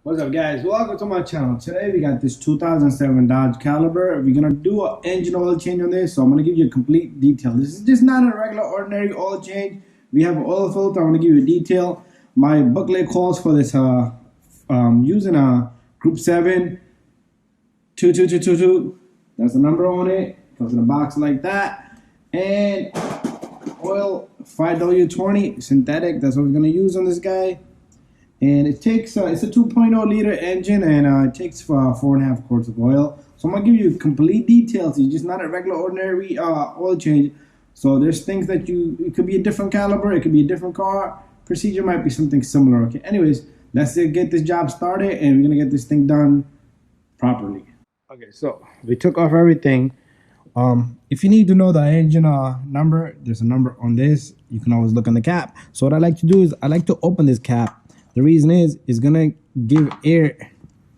What's up, guys? Welcome to my channel. Today we got this 2007 Dodge Caliber. We're gonna do an engine oil change on this, so I'm gonna give you a complete detail. This is just not a regular ordinary oil change. We have an oil filter. I'm gonna give you a detail. My booklet calls for this using a Group 7 22222. That's the number on it. Comes in a box like that. And oil 5W20 synthetic. That's what we're gonna use on this guy. And it takes it's a 2.0 liter engine, and it takes 4.5 quarts of oil. So I'm gonna give you complete details. It's just not a regular ordinary oil change. So there's things that it could be a different caliber, it could be a different car. Procedure might be something similar. Okay. Anyways, let's get this job started, and we're gonna get this thing done properly. Okay. So we took off everything. If you need to know the engine number, there's a number on this. You can always look on the cap. So what I like to do is I like to open this cap. The reason is it's gonna give air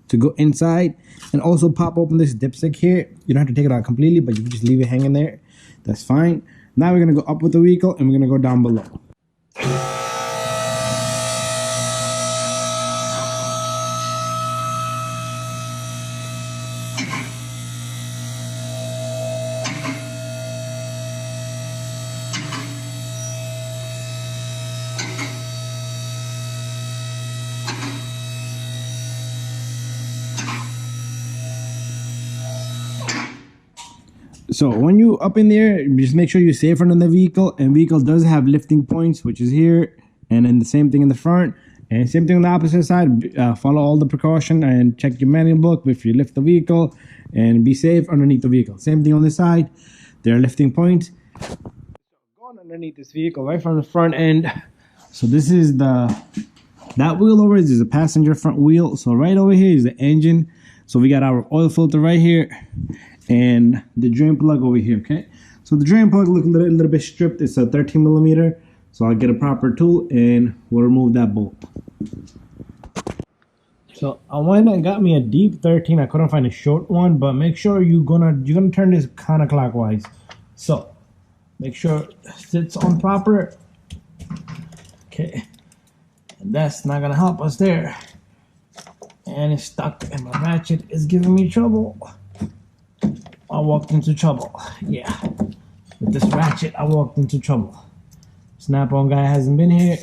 to go inside, and also pop open this dipstick here. You don't have to take it out completely, but you can just leave it hanging there. That's fine. Now we're gonna go up with the vehicle, and we're gonna go down below. So when you up in there, just make sure you're safer than the vehicle. And vehicle does have lifting points, which is here, and then the same thing in the front, and same thing on the opposite side. Follow all the precaution and check your manual book before you lift the vehicle, and be safe underneath the vehicle. Same thing on this side. There are lifting points. Going underneath this vehicle right from the front end. So this is that wheel over is a passenger front wheel. So right over here is the engine. So we got our oil filter right here, and the drain plug over here. Okay, so the drain plug look a little bit stripped. It's a 13 millimeter, so I'll get a proper tool and we'll remove that bolt. So I went and got me a deep 13. I couldn't find a short one, but make sure you're gonna turn this counterclockwise. So make sure it sits on proper. Okay, and that's not gonna help us there, and it's stuck, and my ratchet is giving me trouble. I walked into trouble. Yeah, with this ratchet, I walked into trouble. Snap-on guy hasn't been here.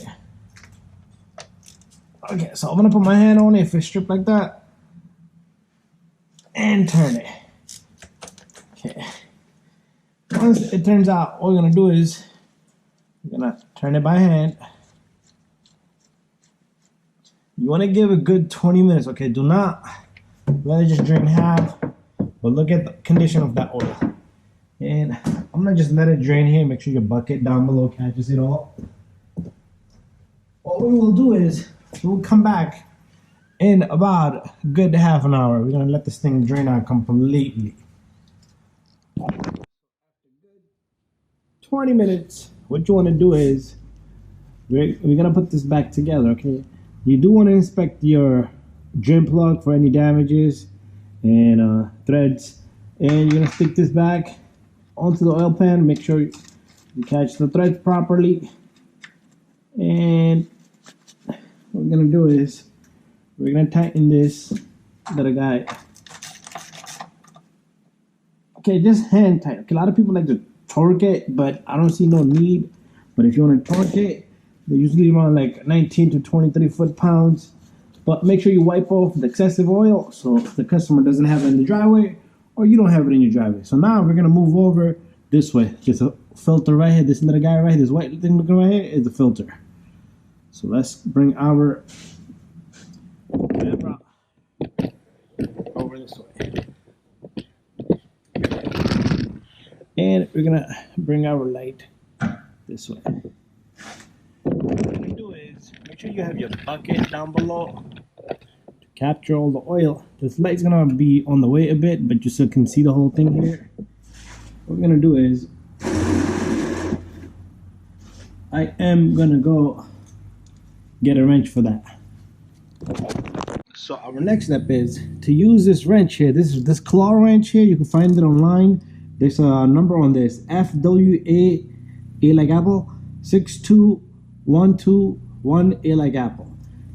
Okay, so I'm gonna put my hand on it if it's stripped like that, and turn it. Okay. Once it turns out, all we're gonna do is we're gonna turn it by hand. You want to give a good 20 minutes. Okay, do not let it just drain half. But look at the condition of that oil. And I'm gonna just let it drain here. Make sure your bucket down below catches it all. What we will do is we'll come back in about a good half an hour. We're gonna let this thing drain out completely. 20 minutes. What you want to do is we're gonna put this back together. Okay, you do want to inspect your drain plug for any damages and threads, and you're gonna stick this back onto the oil pan. Make sure you catch the threads properly, and what we're gonna do is we're gonna tighten this little guy. Okay, just hand tight. Okay, a lot of people like to torque it, but I don't see no need. But if you want to torque it, they usually run like 19 to 23 foot-pounds. But make sure you wipe off the excessive oil so the customer doesn't have it in the driveway, or you don't have it in your driveway. So now we're gonna move over this way. There's a filter right here. This little guy right here, this white thing looking right here is the filter. So let's bring our camera over this way. And we're gonna bring our light this way. What we're gonna do is make sure you have your bucket down below to capture all the oil. This light's gonna be on the way a bit, but you still can see the whole thing here. What we're gonna do is I am gonna go get a wrench for that. So our next step is to use this wrench here. This claw wrench here. You can find it online. There's a number on this, FWA, A like apple, 62121, A like apple.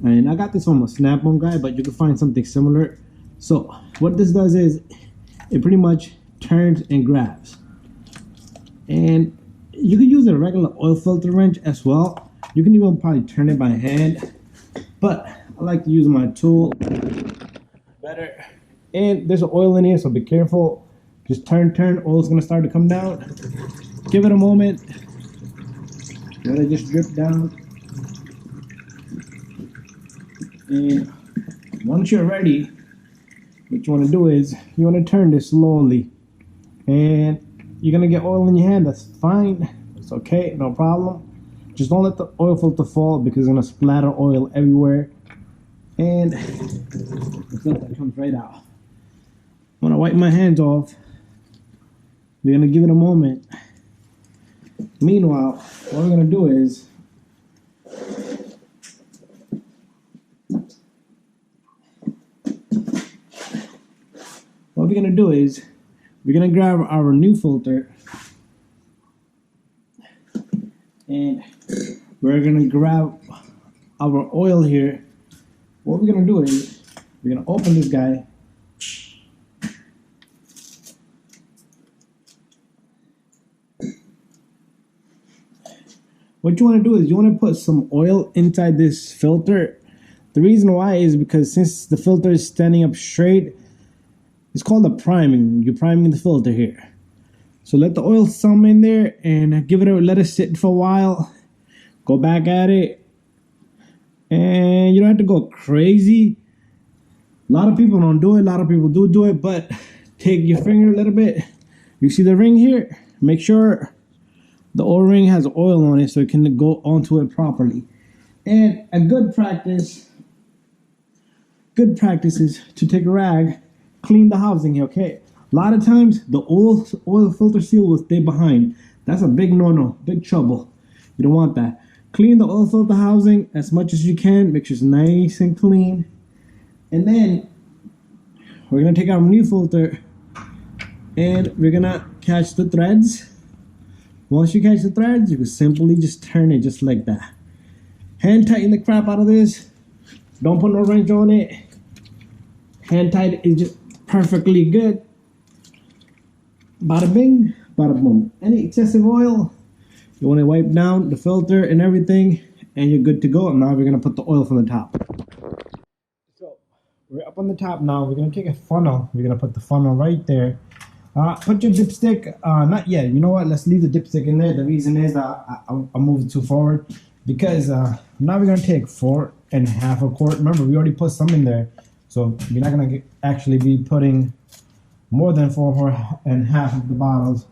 And I got this from a Snap-on guy, but you can find something similar. So what this does is it pretty much turns and grabs. And you can use a regular oil filter wrench as well. You can even probably turn it by hand, but I like to use my tool better. And there's oil in here, so be careful. Just turn, oil's gonna start to come down. Give it a moment. Let it just drip down. And once you're ready, what you want to do is you want to turn this slowly, and you're gonna get oil in your hand. That's fine, it's okay, no problem. Just don't let the oil filter fall, because it's gonna splatter oil everywhere, and the filter comes right out. I'm gonna wipe my hands off. We're gonna give it a moment. Meanwhile, what we're gonna do is we're gonna grab our new filter, and we're gonna grab our oil here. What we're gonna do is we're gonna open this guy. What you want to do is you want to put some oil inside this filter. The reason why is because since the filter is standing up straight, it's called a priming. You're priming the filter here. So let the oil some in there and let it sit for a while. Go back at it. And you don't have to go crazy. A lot of people don't do it. A lot of people do it, but take your finger a little bit. You see the ring here? Make sure the O-ring has oil on it so it can go onto it properly. And a good practice is to take a rag, clean the housing here, okay? A lot of times the oil filter seal will stay behind. That's a big no-no, big trouble. You don't want that. Clean the oil filter housing as much as you can. Make sure it's nice and clean. And then we're gonna take our new filter and we're gonna catch the threads. Once you catch the threads, you can simply just turn it just like that. Hand tighten the crap out of this. Don't put no wrench on it. Hand tight is just perfectly good. Bada bing, bada boom. Any excessive oil, you want to wipe down the filter and everything, and you're good to go. And now we're gonna put the oil from the top. So we're up on the top now. We're gonna take a funnel. We're gonna put the funnel right there. Put your dipstick, not yet. You know what? Let's leave the dipstick in there. The reason is I moved it too forward, because now we're gonna take 4 1/2 quart. Remember, we already put some in there, so we're not gonna actually be putting more than 4 1/2 of the bottles.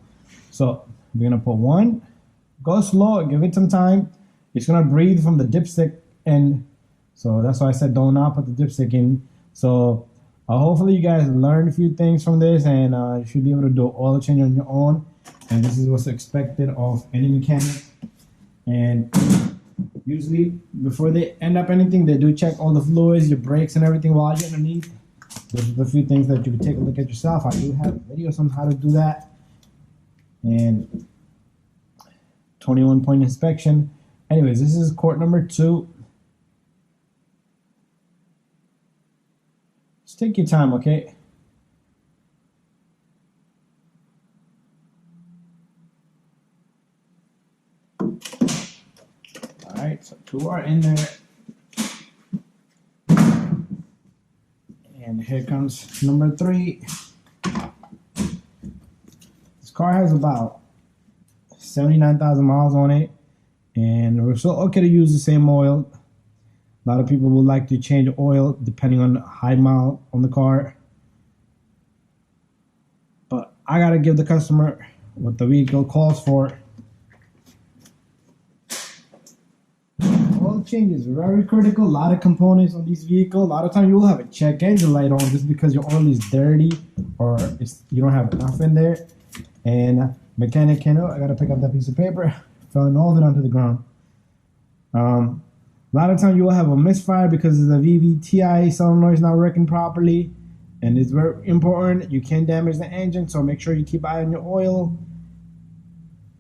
So we're gonna put 1. Go slow. Give it some time. It's gonna breathe from the dipstick end, so that's why I said don't not put the dipstick in. So hopefully you guys learned a few things from this, and you should be able to do oil change on your own. And this is what's expected of any mechanic. And usually before they end up anything, they do check all the fluids, your brakes and everything while you're underneath. Those are the few things that you can take a look at yourself. I do have videos on how to do that. And 21-point inspection. Anyways, this is quart number 2. Just take your time, okay? Alright, so 2 are in there. And here comes number 3. This car has about 79,000 miles on it, and we're still okay to use the same oil. A lot of people would like to change oil depending on the high mile on the car, but I gotta give the customer what the vehicle calls for. Oil change is very critical. A lot of components on this vehicle. A lot of times you will have a check engine light on just because your oil is dirty or you don't have enough in there. And mechanic can, I gotta pick up that piece of paper, throwing all of it onto the ground. A lot of times you will have a misfire because the VVTi solenoid is not working properly, and it's very important. You can damage the engine, so make sure you keep an eye on your oil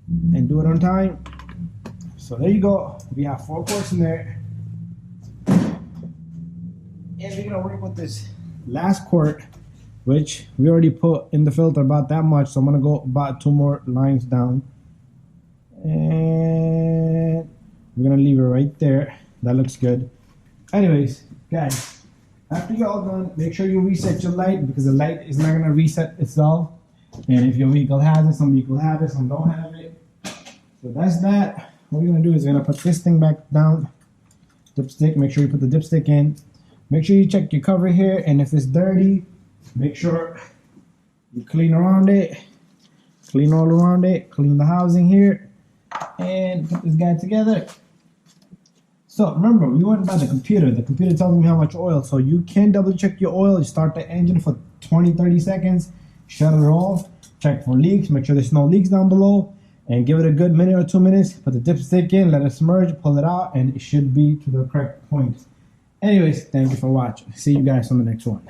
and do it on time. So there you go. We have 4 quarts in there. And we're gonna work with this last quart, which we already put in the filter about that much. So I'm gonna go about 2 more lines down. And we're gonna leave it right there. That looks good. Anyways, guys, after you're all done, make sure you reset your light because the light is not gonna reset itself. And if your vehicle has it, some vehicles have it, some don't have it. So that's that. What we're gonna do is we're gonna put this thing back down. Dipstick, make sure you put the dipstick in. Make sure you check your cover here, and if it's dirty, make sure you clean around it. Clean all around it, clean the housing here, and put this guy together. So remember, we went by the computer. The computer tells me how much oil, so you can double check your oil. You start the engine for 20-30 seconds, shut it off, check for leaks, make sure there's no leaks down below, and give it a good minute or 2 minutes. Put the dipstick in, let it submerge, pull it out, and it should be to the correct point. Anyways, thank you for watching. See you guys on the next one.